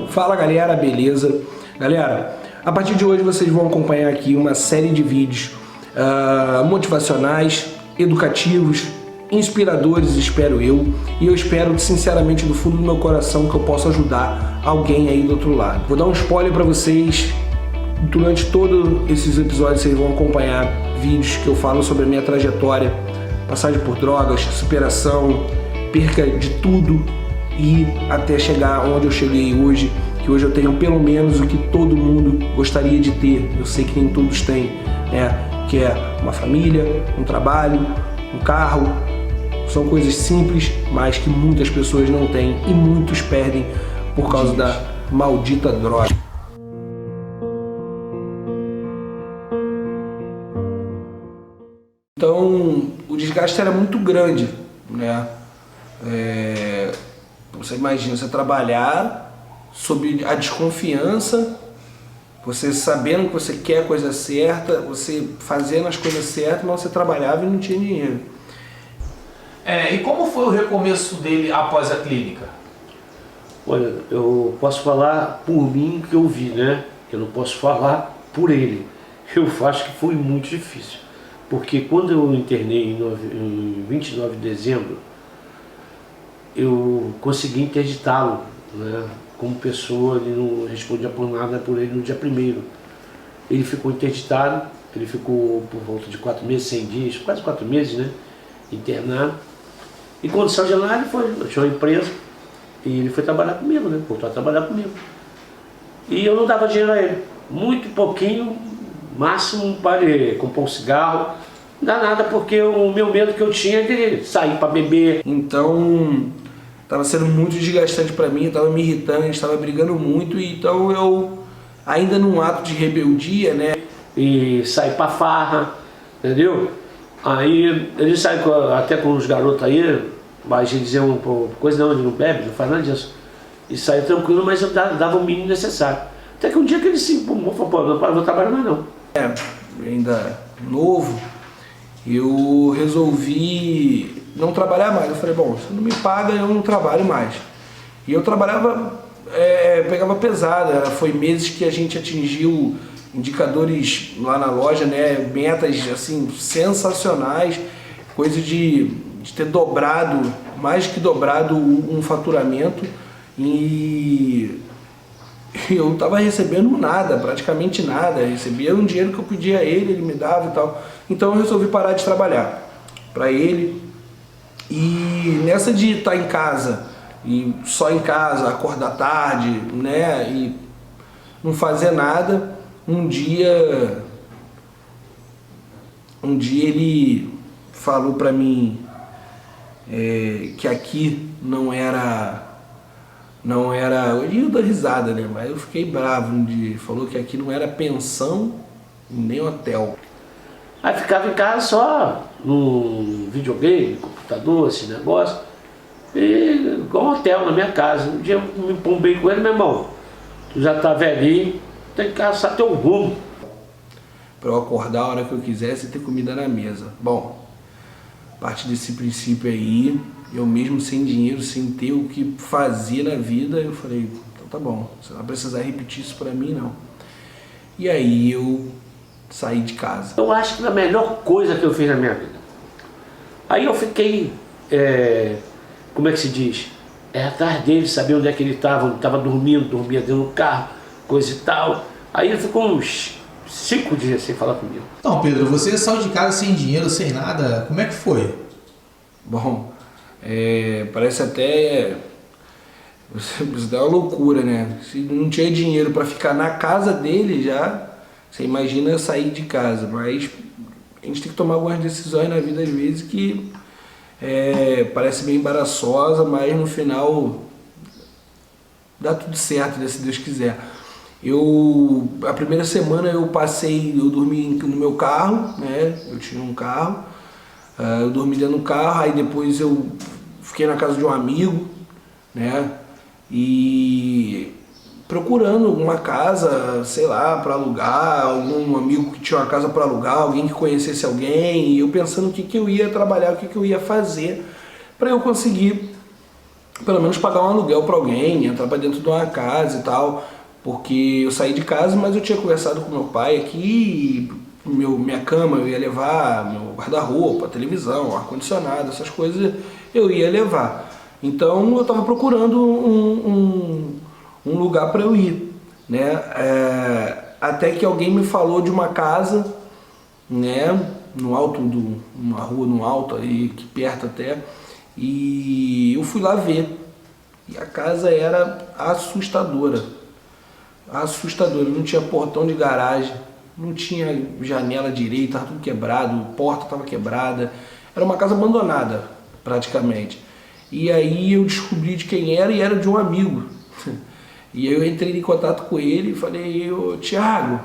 Fala galera, beleza? Galera, a partir de hoje vocês vão acompanhar aqui uma série de vídeos motivacionais, educativos, inspiradores, espero eu. E eu espero sinceramente do fundo do meu coração que eu possa ajudar alguém aí do outro lado. Vou dar um spoiler para vocês. Durante todos esses episódios vocês vão acompanhar vídeos que eu falo sobre a minha trajetória, passagem por drogas, superação, perca de tudo e até chegar onde eu cheguei hoje, que hoje eu tenho pelo menos o que todo mundo gostaria de ter. Eu sei que nem todos têm, né? Que é uma família, um trabalho, um carro. São coisas simples, mas que muitas pessoas não têm e muitos perdem por causa da maldita droga. Então, o desgaste era muito grande, né? Você imagina, você trabalhar sob a desconfiança, você sabendo que você quer a coisa certa, você fazendo as coisas certas, mas você trabalhava e não tinha dinheiro. E como foi o recomeço dele após a clínica? Olha, eu posso falar por mim que eu vi, né? Eu não posso falar por ele. Eu acho que foi muito difícil. Porque quando eu internei em 29 de dezembro, eu consegui interditá-lo, né? Como pessoa, ele não respondia por nada por ele no dia 1º. Ele ficou interditado, ele ficou por volta de 4 meses, 100 dias, quase 4 meses, né? Internado. E quando saiu de lá, ele foi, eu tinha uma empresa, e ele foi trabalhar comigo, né? Voltou a trabalhar comigo. E eu não dava dinheiro a ele, muito pouquinho, máximo para ele comprar um cigarro, não dá nada, porque o meu medo que eu tinha é de sair para beber. Então, estava sendo muito desgastante para mim, estava me irritando, a gente estava brigando muito, e então eu, ainda num ato de rebeldia, né? E sair para farra, entendeu? Aí ele sai até com os garotos aí, mas eles diziam coisa não, ele não bebe, não faz nada disso. E saia tranquilo, mas eu dava o mínimo necessário. Até que um dia que ele se empolgou, falou, pô, não vou trabalhar mais não. Ainda novo, eu resolvi não trabalhar mais. Eu falei, bom, se não me paga, eu não trabalho mais. E eu trabalhava, pegava pesado, foi meses que a gente atingiu indicadores lá na loja, né, metas assim sensacionais, coisa de ter dobrado, mais que dobrado um faturamento, e eu estava recebendo nada, praticamente nada. Eu recebia um dinheiro que eu pedia a ele, ele me dava e tal. Então eu resolvi parar de trabalhar para ele. E nessa de estar em casa, e só em casa, acordar tarde, né, e não fazer nada, um dia ele falou para mim que aqui não era, eu dou risada, né, mas eu fiquei bravo um dia. Ele falou que aqui não era pensão nem hotel. Aí ficava em casa só no videogame, computador, esse negócio, e igual um hotel na minha casa. Um dia eu me pombei com ele, meu irmão, tu já tá velhinho, tem que caçar teu rumo. Para eu acordar a hora que eu quisesse e ter comida na mesa. Bom, a partir desse princípio aí, eu mesmo sem dinheiro, sem ter o que fazer na vida, eu falei, então tá bom, você não vai precisar repetir isso para mim não. E aí eu saí de casa. Eu acho que é a melhor coisa que eu fiz na minha vida. Aí eu fiquei, como é que se diz? Atrás dele, saber onde é que ele estava dormindo, dormia dentro do carro, coisa e tal. Aí ele ficou uns 5 dias sem falar comigo. Então, Pedro, você saiu de casa sem dinheiro, sem nada, como é que foi? Bom, parece até isso dá uma loucura, né? Se não tinha dinheiro para ficar na casa dele já, você imagina eu sair de casa. Mas a gente tem que tomar algumas decisões na vida às vezes que parece bem embaraçosa, mas no final dá tudo certo, né, se Deus quiser. A primeira semana eu dormi no meu carro, né? Eu tinha um carro, eu dormi dentro do carro, aí depois eu fiquei na casa de um amigo, né? E procurando uma casa, sei lá, para alugar, algum amigo que tinha uma casa para alugar, alguém que conhecesse alguém, e eu pensando o que eu ia trabalhar, o que eu ia fazer para eu conseguir pelo menos pagar um aluguel para alguém, entrar para dentro de uma casa e tal, porque eu saí de casa, mas eu tinha conversado com meu pai aqui, minha cama eu ia levar, meu guarda-roupa, televisão, ar-condicionado, essas coisas eu ia levar. Então eu estava procurando um lugar para eu ir, né? Até que alguém me falou de uma casa, né? No alto uma rua no alto aí, aqui perto até, e eu fui lá ver. E a casa era assustadora, não tinha portão de garagem, não tinha janela direita, estava tudo quebrado, porta estava quebrada, era uma casa abandonada praticamente. E aí eu descobri de quem era e era de um amigo. E aí eu entrei em contato com ele e falei: ô Thiago,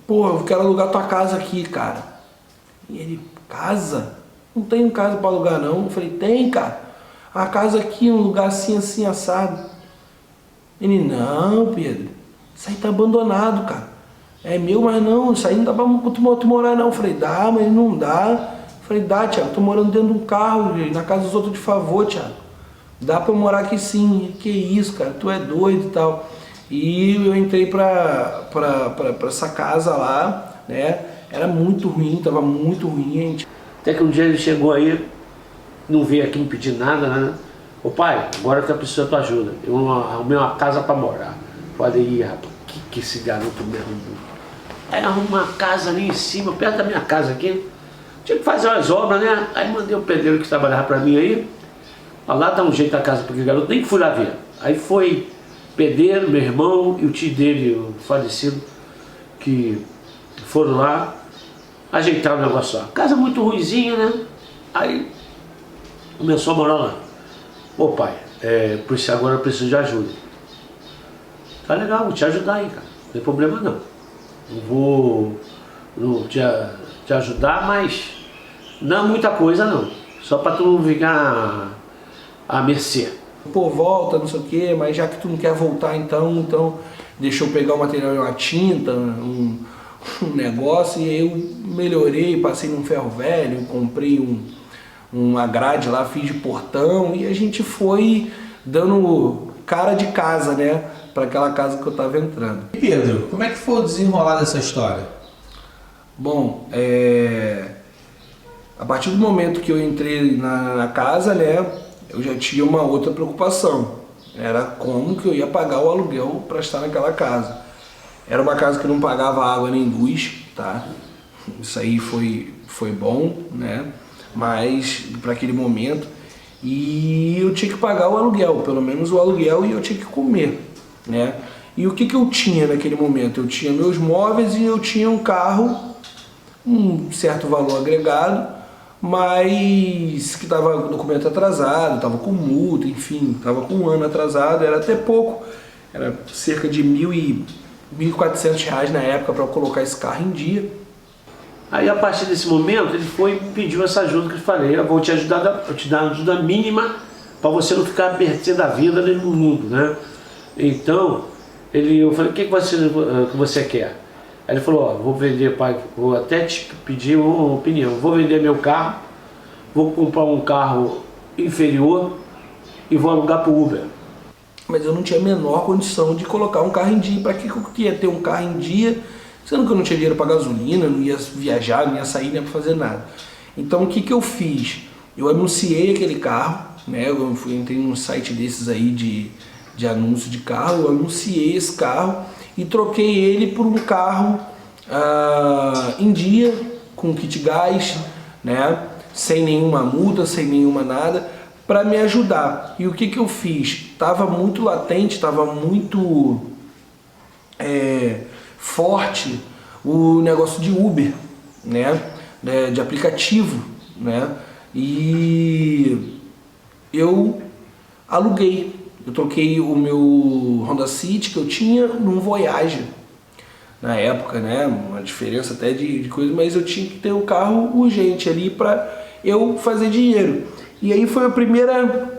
pô, eu quero alugar tua casa aqui, cara. E ele: casa? Não tenho casa para alugar não. Eu falei: tem, cara. A casa aqui é um lugar assim, assim, assado. Ele: não, Pedro, isso aí tá abandonado, cara. É meu, mas não, isso aí não dá pra tu morar não. Eu falei: dá, mas não dá. Eu falei: dá, Thiago, tô morando dentro de um carro, na casa dos outros de favor, Thiago. Dá pra eu morar aqui sim. Que isso, cara, tu é doido e tal. E eu entrei pra essa casa lá, né? Era muito ruim, tava muito ruim, gente. Até que um dia ele chegou aí, não veio aqui me pedir nada, né? Ô pai, agora que eu preciso da tua ajuda. Eu arrumei uma casa pra morar. Falei: ih, rapaz, que esse garoto me arrumou? Aí arrumou uma casa ali em cima, perto da minha casa aqui. Tinha que fazer umas obras, né? Aí mandei o pedreiro que trabalhava pra mim aí. Ó, lá dá um jeito a casa porque o garoto nem fui lá ver. Aí foi pedreiro, meu irmão e o tio dele, o falecido, que foram lá ajeitar o negócio lá. Casa muito ruinzinha, né? Aí começou a morar lá. Ô pai, por isso agora eu preciso de ajuda. Tá legal, vou te ajudar aí, cara. Não tem problema não. Não vou te ajudar, mas não muita coisa não. Só pra tu não ficar à mercê. Pô, volta, não sei o que, mas já que tu não quer voltar então deixa eu pegar o material, uma tinta, um negócio, e aí eu melhorei, passei num ferro velho, comprei uma grade lá, fiz de portão, e a gente foi dando cara de casa, né, para aquela casa que eu tava entrando. E Pedro, como é que foi o desenrolar dessa história? Bom, a partir do momento que eu entrei na casa, né, eu já tinha uma outra preocupação. Era como que eu ia pagar o aluguel para estar naquela casa. Era uma casa que não pagava água nem luz, tá? Isso aí foi bom, né? Mas para aquele momento. E eu tinha que pagar o aluguel, pelo menos o aluguel, e eu tinha que comer, né? E o que eu tinha naquele momento? Eu tinha meus móveis e eu tinha um carro, um certo valor agregado, mas que estava com documento atrasado, estava com multa, enfim, estava com um ano atrasado, era até pouco, era cerca de R$1.400 na época para colocar esse carro em dia. Aí a partir desse momento ele foi e pediu essa ajuda que eu falei: eu vou te ajudar, eu te dar uma ajuda mínima para você não ficar à mercê da vida nem no mundo, né? Então eu falei: o que você quer? Aí ele falou: ó, vou vender, pai, vou até te pedir uma opinião, vou vender meu carro, vou comprar um carro inferior e vou alugar para o Uber. Mas eu não tinha a menor condição de colocar um carro em dia. Para que eu ia ter um carro em dia, sendo que eu não tinha dinheiro para gasolina, não ia viajar, não ia sair, nem para fazer nada. Então o que eu fiz? Eu anunciei aquele carro, né? Eu entrei num site desses aí de anúncio de carro, eu anunciei esse carro e troquei ele por um carro em dia, com kit gás, né? Sem nenhuma multa, sem nenhuma nada, para me ajudar. E o que eu fiz? Estava muito latente, estava muito forte o negócio de Uber, né? De aplicativo, né? E eu aluguei. Eu troquei o meu Honda City que eu tinha num Voyage na época, né? Uma diferença até de coisa, mas eu tinha que ter um carro urgente ali para eu fazer dinheiro. E aí foi a primeira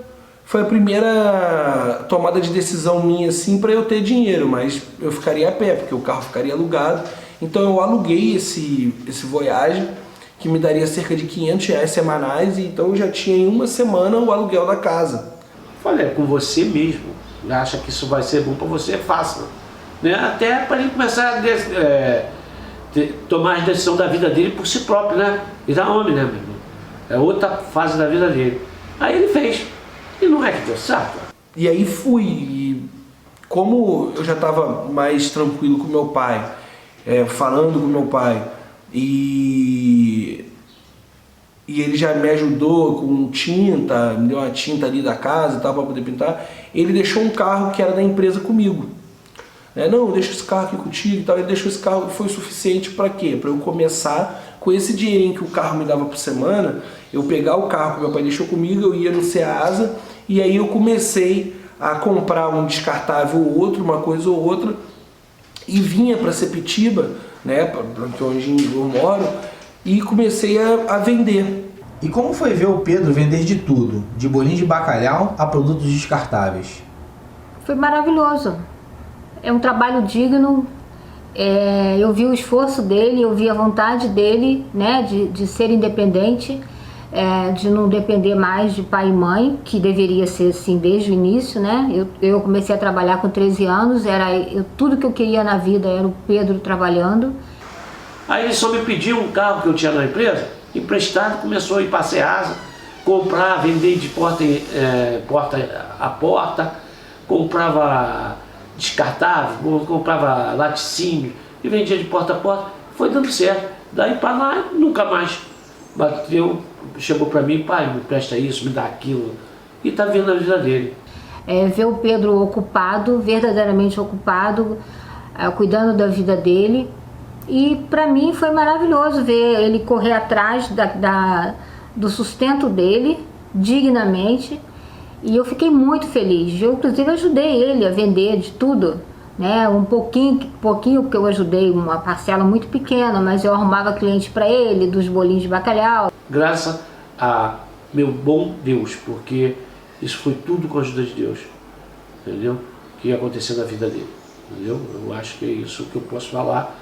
tomada de decisão minha assim para eu ter dinheiro, mas eu ficaria a pé porque o carro ficaria alugado. Então eu aluguei esse Voyage que me daria cerca de R$500 semanais, e então eu já tinha em uma semana o aluguel da casa. Falei, é com você mesmo. Acha que isso vai ser bom para você, faça. Né? Até para ele começar a tomar as decisões da vida dele por si próprio, né? Ele é homem, né, meu irmão? É outra fase da vida dele. Aí ele fez. E não é que deu certo. E aí fui. E como eu já estava mais tranquilo com meu pai, falando com meu pai, e ele já me ajudou com tinta, me deu uma tinta ali da casa e tal para poder pintar, ele deixou um carro que era da empresa comigo. Não, deixa esse carro aqui contigo e tal. Ele deixou esse carro, foi o suficiente para quê? Para eu começar com esse dinheirinho que o carro me dava por semana, eu pegar o carro que meu pai deixou comigo, eu ia no Ceasa, e aí eu comecei a comprar um descartável ou outro, uma coisa ou outra, e vinha para Sepitiba, né, onde eu moro, e comecei a vender. E como foi ver o Pedro vender de tudo, de bolinho de bacalhau a produtos descartáveis? Foi maravilhoso. É um trabalho digno. Eu vi o esforço dele, eu vi a vontade dele, né, de ser independente, de não depender mais de pai e mãe, que deveria ser assim desde o início, né? Eu comecei a trabalhar com 13 anos, tudo que eu queria na vida era o Pedro trabalhando. Aí ele só me pediu um carro que eu tinha na empresa, emprestado, começou a ir para Ceasa, comprar, vender de porta a porta, comprava descartável, comprava laticínio e vendia de porta a porta. Foi dando certo. Daí para lá, nunca mais bateu, chegou para mim, pai, me presta isso, me dá aquilo. E está vendo a vida dele. Ver o Pedro ocupado, verdadeiramente ocupado, cuidando da vida dele. E para mim foi maravilhoso ver ele correr atrás do sustento dele, dignamente. E eu fiquei muito feliz. Eu, inclusive, ajudei ele a vender de tudo, né? Um pouquinho, porque eu ajudei, uma parcela muito pequena, mas eu arrumava cliente para ele, dos bolinhos de bacalhau. Graças a meu bom Deus, porque isso foi tudo com a ajuda de Deus, entendeu? Que ia acontecer na vida dele, entendeu? Eu acho que é isso que eu posso falar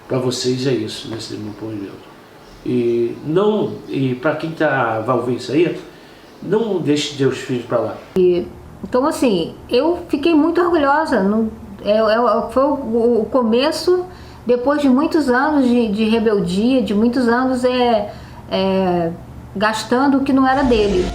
para vocês, é isso, nesse meu depoimento. E para quem vai ouvir isso aí, não deixe Deus filhos para lá. Então, assim, eu fiquei muito orgulhosa. Foi o começo, depois de muitos anos de rebeldia, de muitos anos gastando o que não era dele.